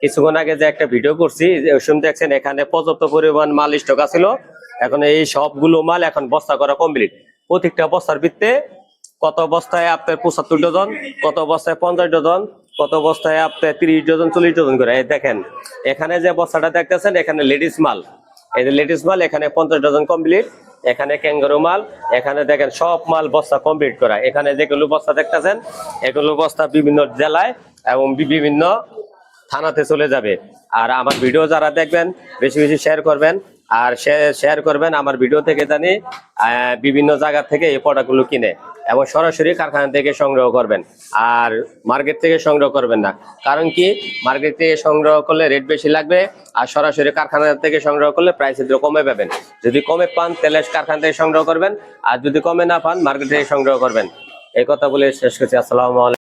কিছুক্ষণ আগে যে একটা ভিডিও করছি ওই সময় দেখছেন এখানে পর্যাপ্ত পরিমাণ মাল স্টক আছিল। এখন এই সবগুলো মাল এখন বস্তা করা কমপ্লিট। প্রত্যেকটা বস্তার ভিত্তিতে কত বস্তায় আপনার 75 ডজন, কত বস্তায় 50 ডজন, কত বস্তায় আপনার 30 ডজন 40 ডজন করে। এই দেখেন এখানে যে বস্তাটা দেখতেছেন এখানে লেডিস মাল, এই যে লেডিস মাল এখানে 50 ডজন কমপ্লিট। এখানে ক্যাঙ্গারু মাল, এখানে দেখেন সব মাল বস্তা কমপ্লিট করা। এখানে যেগুলো বস্তা দেখতেছেন এগুলো বস্তা বিভিন্ন জেলায় এবং বিভিন্ন থানাতে চলে যাবে। আর আমার ভিডিও যারা দেখবেন বেশি বেশি শেয়ার করবেন, আর শেয়ার করবেন আমার ভিডিও থেকে জানি বিভিন্ন জায়গা থেকে এই প্রোডাক্টগুলো কিনে এবং সরাসরি কারখানা থেকে সংগ্রহ করবেন। আর মার্কেট থেকে সংগ্রহ করবেন না, কারণ কি মার্কেট থেকে সংগ্রহ করলে রেট বেশি লাগবে, আর সরাসরি কারখানা থেকে সংগ্রহ করলে প্রাইস একটু কমে পাবেন। যদি কমে পান তাহলে কারখানা থেকে সংগ্রহ করবেন, আর যদি কমে না পান মার্কেট থেকে সংগ্রহ করবেন। এই কথা বলে শেষ করছি। আসসালামু আলাইকুম।